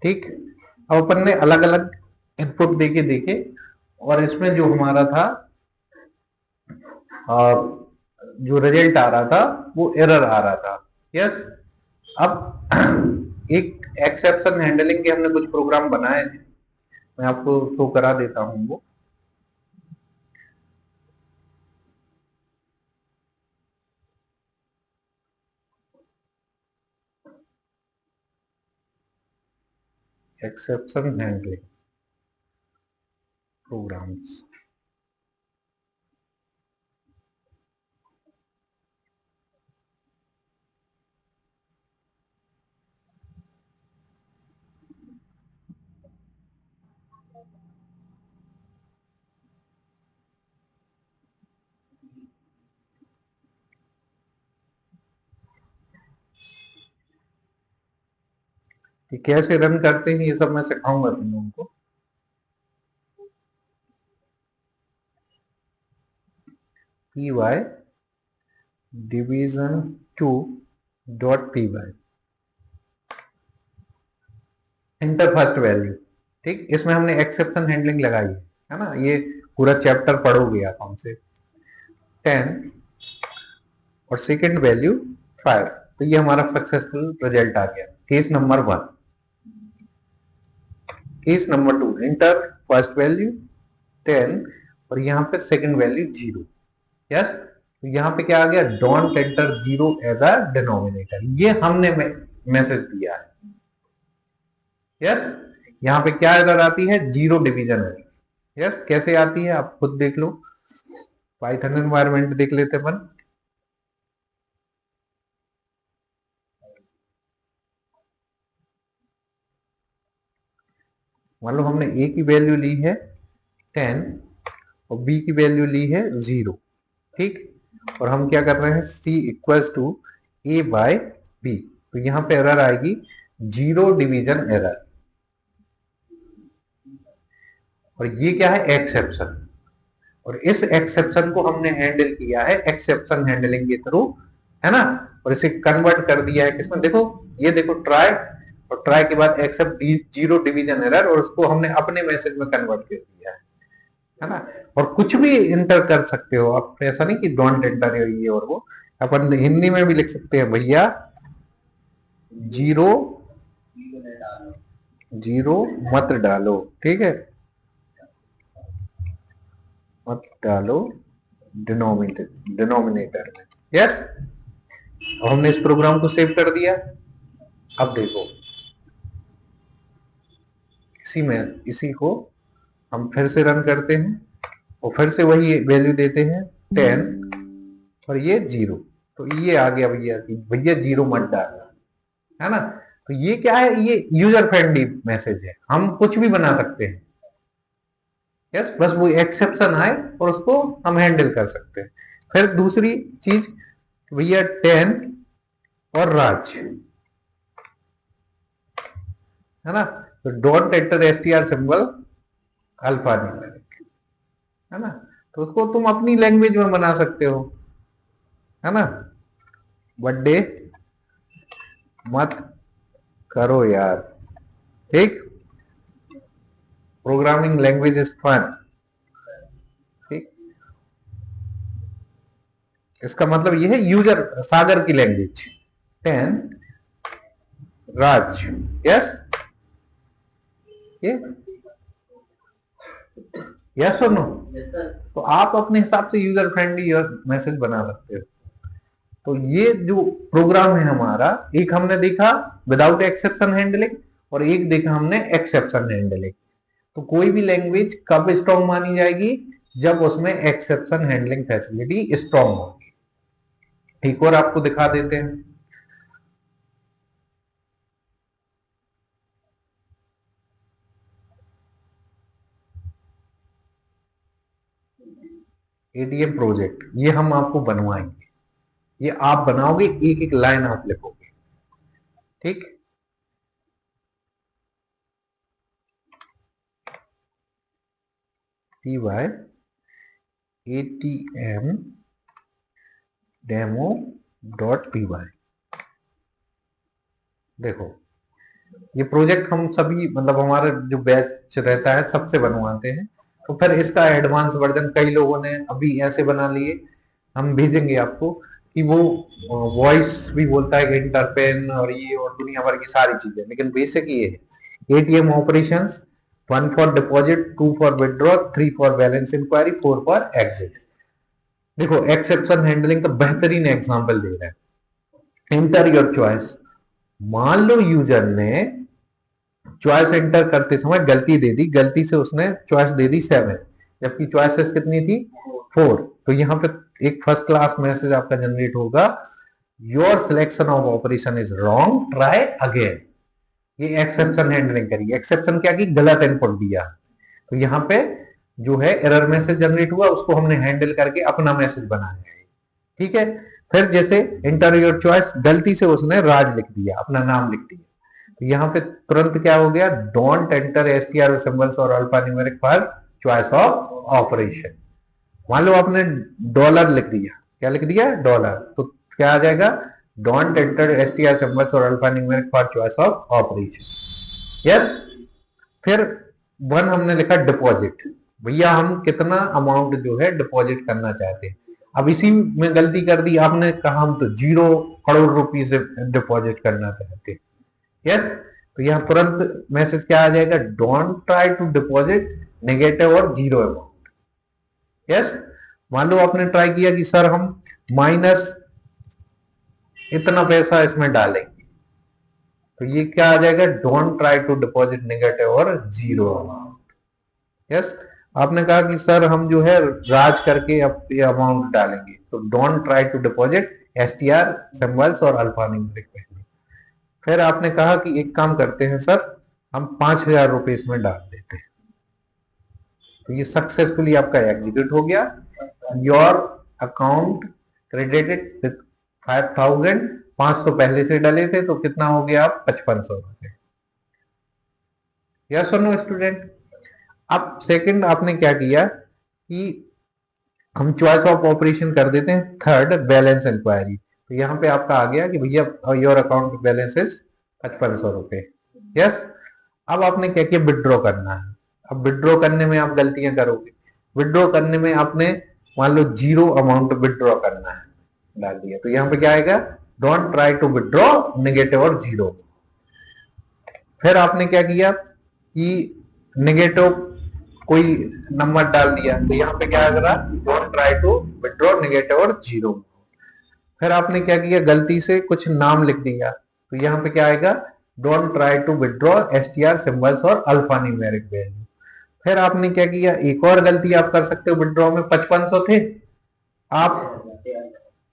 ठीक। अब अपन ने अलग अलग इनपुट देके और इसमें जो हमारा था जो रिजल्ट आ रहा था वो एरर आ रहा था। यस। अब एक एक्सेप्शन हैंडलिंग के हमने कुछ प्रोग्राम बनाए थे, मैं आपको शो करा देता हूं वो। Exception handling programs. कि कैसे रन करते हैं ये सब मैं सिखाऊंगा तुम लोगों को। P Y division 2 dot P Y enter first value. ठीक, इसमें हमने एक्सेप्शन हैंडलिंग लगाई है ना। ये पूरा चैप्टर पढ़ोगे आप हमसे। 10 और सेकेंड वैल्यू 5, तो ये हमारा सक्सेसफुल रिजल्ट आ गया। Case number 1। Case number 2, inter first value 10 और यहाँ पे सेकेंड वैल्यू 0। यस। तो यहाँ पे क्या आ गया, don't enter 0 as a denominator, ये हमने मैसेज दिया है। यस। यहाँ पे क्या एरर आती है, जीरो डिवीजन एरर। यस, कैसे आती है आप खुद देख लो। पाइथन एनवायरनमेंट देख लेते अपन। मान लो हमने ए की वैल्यू ली है 10 और बी की वैल्यू ली है 0। ठीक, और हम क्या कर रहे हैं, C equals to A by B, तो यहां पे एरर आएगी जीरो डिवीजन एरर। और ये क्या है, एक्सेप्शन। और इस एक्सेप्शन को हमने हैंडल किया है एक्सेप्शन हैंडलिंग के थ्रू, है ना। और इसे कन्वर्ट कर दिया है किसमें, देखो ये देखो ट्राई, और ट्राई के बाद एक्सेप्ट जीरो डिवीजन एरर, और उसको हमने अपने मैसेज में कन्वर्ट कर दिया है ना। और कुछ भी इंटर कर सकते हो आप, ऐसा नहीं कि डोंट एंटर ये और वो। अपन हिंदी में भी लिख सकते हैं, भैया जीरो जीरो मत डालो, ठीक है, मत डालो डिनोमिनेटर में। यस। और हमने इस प्रोग्राम को सेव कर दिया। अब देखो इसी को हम फिर से रन करते हैं और फिर से वही वैल्यू देते हैं 10 और ये 0। तो ये आ गया भैया, भैया 0 मत डालना, है ना। तो ये क्या है, ये यूजर फ्रेंडली मैसेज है, हम कुछ भी बना सकते हैं। यस, बस वो एक्सेप्शन आए और उसको हम हैंडल कर सकते हैं। फिर दूसरी चीज, भैया 10 और राज, है ना। तो don't enter STR symbol alpha numeric, है ना। तो उसको तुम अपनी लैंग्वेज में बना सकते हो, है ना। बर्थडे मत करो यार, ठीक। प्रोग्रामिंग लैंग्वेज इज फन, ठीक। इसका मतलब ये है यूजर सागर की लैंग्वेज। 10 राज, यस, ये यस और नो। तो आप अपने हिसाब से यूजर फ्रेंडली मैसेज बना सकते हो। तो ये जो प्रोग्राम है हमारा, एक हमने देखा विदाउट एक्सेप्शन हैंडलिंग और एक देखा हमने एक्सेप्शन हैंडलिंग। तो कोई भी लैंग्वेज कब स्ट्रांग मानी जाएगी, जब उसमें एक्सेप्शन हैंडलिंग फैसिलिटी स्ट्रांग होगी। ठीक, और आपको दिखा देते हैं। एडीएम प्रोजेक्ट ये हम आपको बनवाएंगे, ये आप बनाओगे, एक एक लाइन आप लिखोगे, ठीक। P Y ATM demo dot P Y. देखो ये प्रोजेक्ट हम सभी मतलब हमारा जो बैच रहता है सबसे बनवाते हैं। तो फिर इसका एडवांस वर्जन कई लोगों ने अभी ऐसे बना लिए, हम भेजेंगे आपको कि वो वॉइस भी बोलता है इंटरपेन और ये और दुनिया भर की सारी चीजें, लेकिन बेसिक ये है ATM operations, 1 for deposit, 2 for withdraw, 3 for balance inquiry, 4 for exit. देखो एक्सेप्शन हैंडलिंग का बेहतरीन एग्जांपल दे रहा है। Enter your choice. मान लो यूजर ने चॉइस एंटर करते समय गलती दे दी, गलती से उसने चॉइस दे दी 7, जबकि चॉइसेस कितनी थी 4। तो यहाँ पे एक फर्स्ट क्लास मैसेज आपका जनरेट होगा, your selection of operation is wrong, try again. ये एक्सेप्शन हैंडलिंग करी। एक्सेप्शन क्या की, गलत इनपुट दिया। तो यहाँ पे जो है एरर मैसेज जनरेट हुआ, उसको हमने हैंडल करके अपना मैसेज बनाया है। ठीक है। फिर जैसे एंटर योर चॉइस, गलती से उसने राज लिख दिया, अपना नाम लिख दिया। तो यहाँ पे तुरंत क्या हो गया, डोंट एंटर एसटीआर सिंबल्स और alpha numeric for choice of operation. मान लो आपने डॉलर लिख दिया, क्या लिख दिया, डॉलर, तो क्या आ जाएगा, डोंट एंटर एसटीआर सिंबल्स और alpha numeric for choice of operation. Yes. फिर 1 हमने लिखा डिपॉजिट, भैया हम कितना अमाउंट जो है डिपॉजिट करना चाहते हैं। अब इसी में गलती कर दी आपने, कहा हम तो 0 करोड़ रुपए से डिपॉजिट करना चाहते हैं। यस। तो यहाँ तुरंत मैसेज क्या आ जाएगा, don't try to deposit negative और 0 अमाउंट। यस। मान लो आपने ट्राई किया कि सर हम माइनस इतना पैसा इसमें डालेंगे, तो ये क्या आ जाएगा, don't try to deposit negative और 0 अमाउंट। यस। आपने कहा कि सर हम जो है राज करके अब ये अमाउंट डालेंगे, तो don't try to deposit STR symbols और अल्फा न्यूमेरिक वैल्यू। फिर आपने कहा कि एक काम करते हैं सर, हम 5,000 रुपए इसमें डाल देते हैं। तो ये सक्सेसफुली आपका एग्जीक्यूट हो गया। योर अकाउंट क्रेडिटेड विथ 5,000, 500 पहले से डले थे, तो कितना हो गया, आप 5500 रुपए। यस और नो स्टूडेंट। अब सेकंड आपने क्या किया कि हम चॉइस ऑफ ऑपरेशन कर देते हैं, थर्ड बैलेंस इंक्वायरी। तो यहाँ पे आपका आ गया कि भैया योर अकाउंट बैलेंस इज 5500 रुपए। यस। अब आपने क्या किया, विड्रॉ करना है। अब विड्रॉ करने में आप गलतियां करोगे। विड्रॉ करने में आपने मान लो 0 अमाउंट विड्रॉ करना है, डाल दिया, तो यहाँ पे क्या आएगा, don't try to withdraw negative और 0। फिर आपने क्या किया कि नेगेटिव कोई नंबर डाल दिया, तो यहाँ पे क्या आ रहा, don't try to withdraw negative और 0। फिर आपने क्या किया, गलती से कुछ नाम लिख दिया, तो यहाँ पे क्या आएगा, don't try to withdraw STR symbols और अल्फा न्यूमेरिक वैल्यू। फिर आपने क्या किया, एक और गलती आप कर सकते हो, विड्रॉ में 5500 थे, आप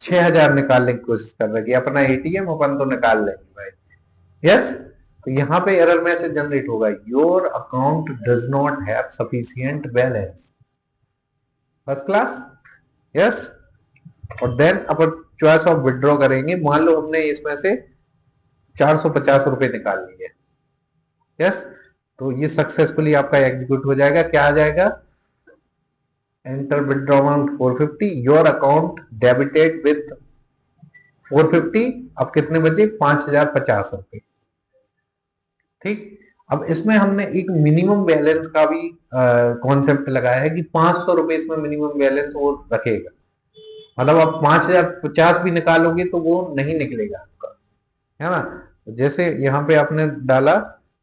6000 निकालने की कोशिश कर रहे, अपना एटीएम अपन तो निकाल लेंगे भाई। यस। तो यहाँ पे एरर मैसेज जनरेट होगा, your account does not have sufficient balance. First class. Yes. और देन अपन चॉइस ऑफ विड्रॉ करेंगे। मान लो हमने इसमें से 450 रुपए निकाल लिए। यस। तो ये सक्सेसफुली आपका एग्जीक्यूट हो जाएगा। क्या आ जाएगा, enter withdraw amount 450, your account debited with 450। अब कितने बचे, 5050 रुपए। ठीक। अब इसमें हमने एक मिनिमम बैलेंस का भी कॉन्सेप्ट लगाया है कि 500 रुपए इसमें मिनिमम बैलेंस वो रखेगा। मतलब आप 5050 भी निकालोगे तो वो नहीं निकलेगा आपका, है ना। जैसे यहाँ पे आपने डाला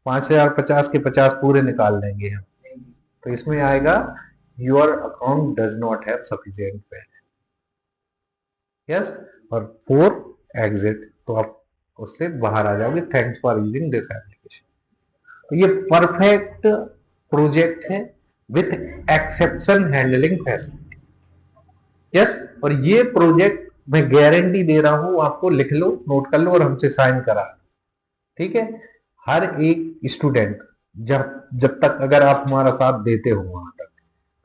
5050 के 50 पूरे निकाल देंगे हम, तो इसमें आएगा your account does not have sufficient balance. Yes. और 4 एग्जिट, तो आप उससे बाहर आ जाओगे, thanks for using this application. तो ये परफेक्ट प्रोजेक्ट है with exception handling facility. Yes. और ये प्रोजेक्ट मैं गारंटी दे रहा हूं आपको, लिख लो, नोट कर लो और हमसे साइन करा। ठीक है। हर एक स्टूडेंट जब तक अगर आप हमारा साथ देते हो वहां तक,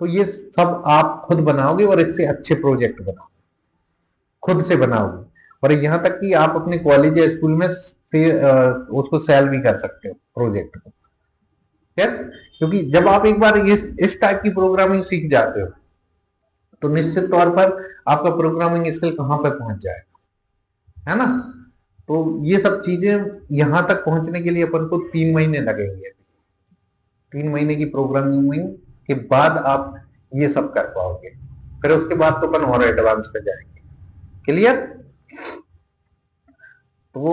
तो ये सब आप खुद बनाओगे और इससे अच्छे प्रोजेक्ट बनाओगे, खुद से बनाओगे। और यहाँ तक कि आप अपने कॉलेज या स्कूल में उसको सेल भी कर सकते हो प्रोजेक्ट को। यस। क्योंकि जब आप एक बार इस टाइप की प्रोग्रामिंग सीख जाते हो, तो निश्चित तौर पर आपका प्रोग्रामिंग स्किल कहां पर पहुंच जाएगा, है ना। तो ये सब चीजें यहां तक पहुंचने के लिए अपन को 3 महीने लगेंगे। 3 महीने की प्रोग्रामिंग के बाद आप ये सब कर पाओगे, फिर उसके बाद तो अपन और एडवांस पे जाएंगे। क्लियर? तो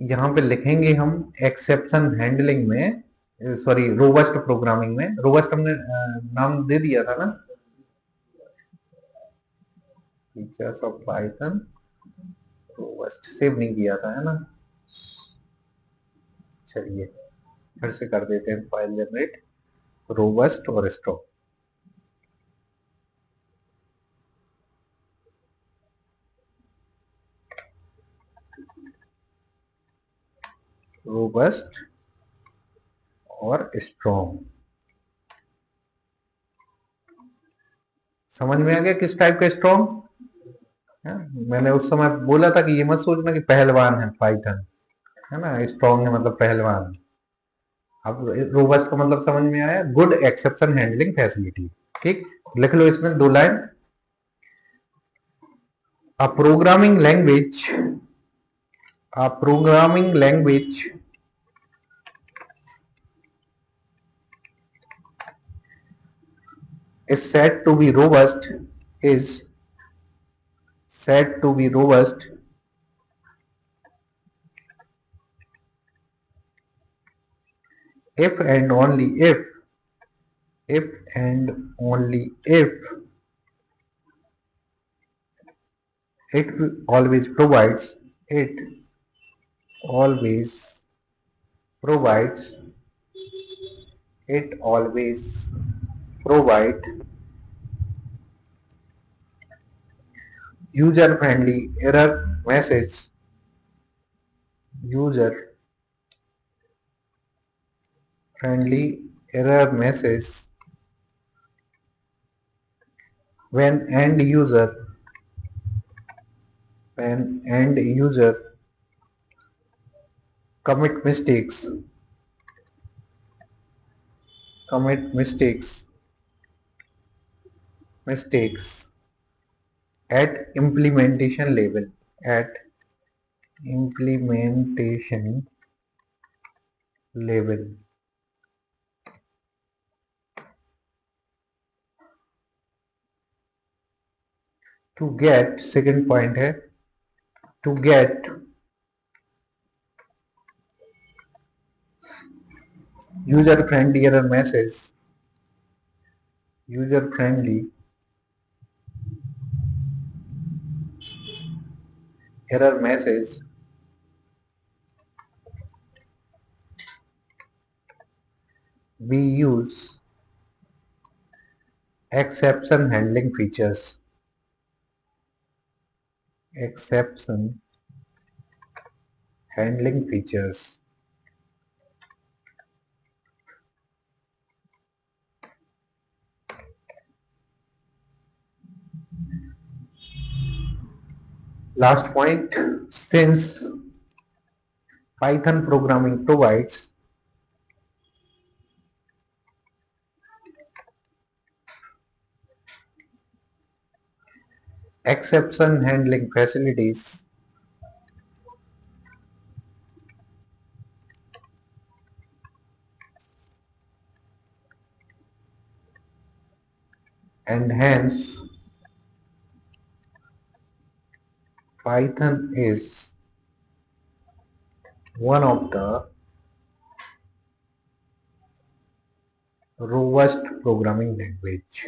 यहां पे लिखेंगे हम एक्सेप्शन हैंडलिंग में, सॉरी रोबस्ट प्रोग्रामिंग में। रोबस्ट हमने नाम दे दिया था ना, features of Python robust, save नहीं किया था है ना। चलिए फिर से कर देते हैं फाइल जनरेट, रोबस्ट और स्ट्रॉन्ग। रोबस्ट और स्ट्रॉन्ग समझ में आ गया किस टाइप का स्ट्रॉन्ग? मैंने उस समय बोला था कि ये मत सोचना कि पहलवान है पाइथन, है ना, स्ट्रॉन्ग है मतलब पहलवान। अब रोबस्ट का मतलब समझ में आया, गुड एक्सेप्शन हैंडलिंग फैसिलिटी। ठीक, लिख लो इसमें 2 line. A programming language, a programming language is said to be robust, is said to be robust if and only if and only if it always provides, it always provides, it always provide user friendly error message, user friendly error message when end user commit mistakes at implementation level, at implementation level. To get, second point है, to get user friendly error message, user friendly error message we use exception handling features, exception handling features. Last point, since Python programming provides exception handling facilities, and hence Python is one of the robust programming language.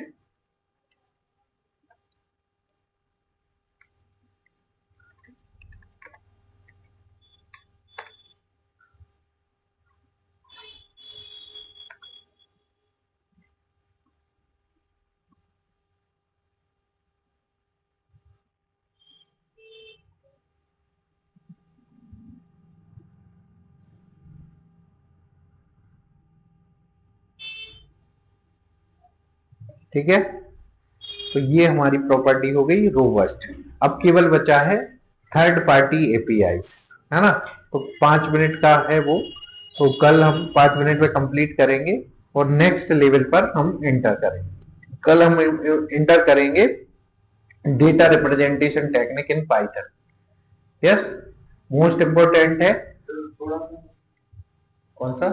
ठीक है, तो ये हमारी property हो गई robust. अब केवल बचा है थर्ड पार्टी एपीआईज, है ना। तो 5 मिनट का है वो, तो कल हम 5 मिनट में कंप्लीट करेंगे और नेक्स्ट लेवल पर हम एंटर करेंगे। कल हम एंटर करेंगे data representation technique in Python. Yes, most important है कौन सा?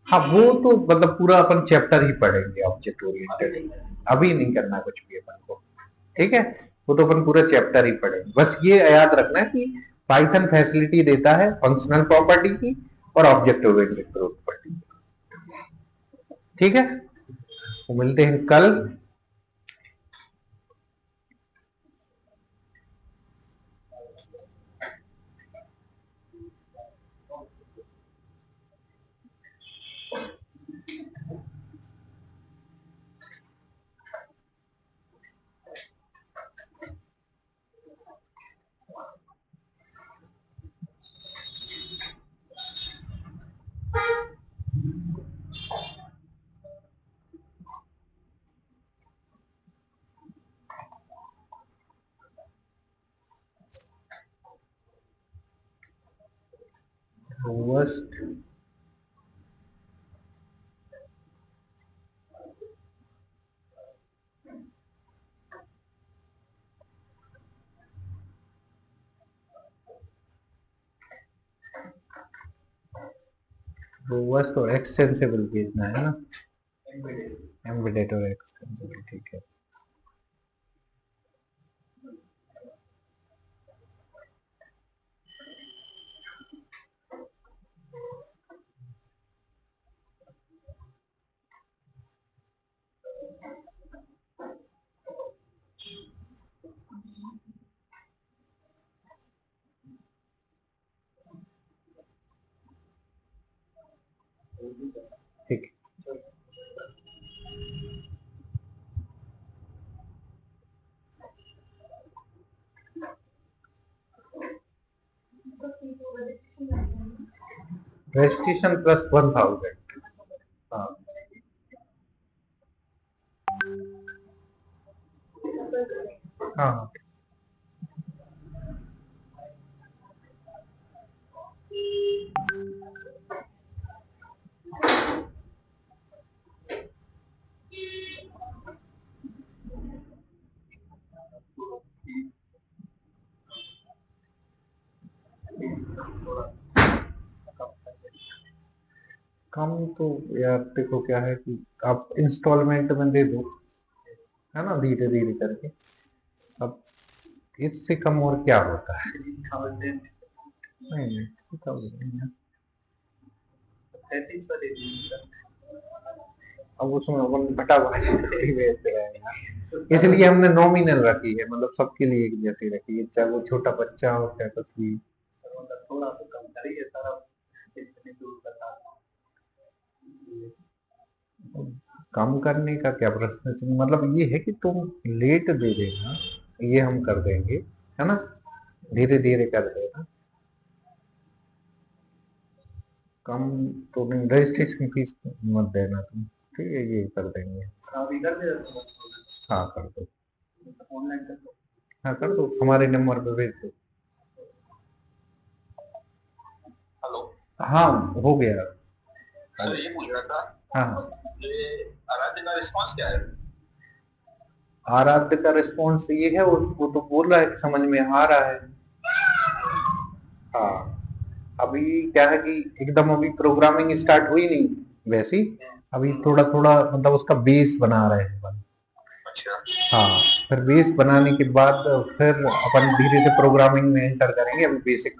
हाँ वो तो मतलब पूरा अपन चैप्टर ही पढ़ेंगे ऑब्जेक्ट ओरिएंटेड, अभी नहीं करना कुछ भी अपन को, ठीक है? वो तो अपन पूरा चैप्टर ही पढ़ेंगे। बस ये याद रखना कि पाइथन फैसिलिटी देता है फंक्शनल प्रॉपर्टी की और ऑब्जेक्ट ओरिएंटेड प्रॉपर्टी, ठीक है? तो मिलते हैं कल। रोबस्ट रोबस्ट और एक्सटेंसिबल भेजना है ना, एम्बेडेड और एक्सटेंसिबल, ठीक है। ठीक है। Registration plus 1000। हाँ हाँ कम तो यार देखो क्या है कि आप इंस्टॉलमेंट में दे दो, है ना, धीरे धीरे करके। अब इससे कम और क्या होता है? नहीं नहीं तो नहीं है। अब उसमें अपन फटाफट बेच रहे हैं यार, इसलिए हमने नॉमिनल रखी है, मतलब सबके लिए एक जैसी रखी है, चाहे वो छोटा बच्चा हो चाहे कुछ भी। थोड़ा तो कम करिए सारा, कम करने का क्या प्रश्न है? मतलब ये है कि तुम लेट दे देना, ये हम कर देंगे, है ना, धीरे धीरे कर देना। कम तो नहीं, रजिस्ट्रेशन फीस मत देना तुम, ठीक है, ये कर देंगे। हाँ कर दो, ऑनलाइन कर दो, हाँ कर दो, हमारे नंबर पे भेज दो। हेलो, हाँ हो गया सर, ये पूछ रहा था। हाँ हाँ, ये आराध्य का रिस्पांस क्या है? आराध्य का रिस्पांस ये है, वो तो बोल रहा है कि समझ में आ रहा है। हाँ अभी क्या है कि एकदम अभी प्रोग्रामिंग स्टार्ट हुई नहीं वैसी, अभी थोड़ा थोड़ा मतलब उसका बेस बना रहे हैं अपन। अच्छा। हाँ फिर बेस बनाने के बाद फिर अपन धीरे से प्रोग्रामिंग में एंटर करेंगे, अभी बेसिक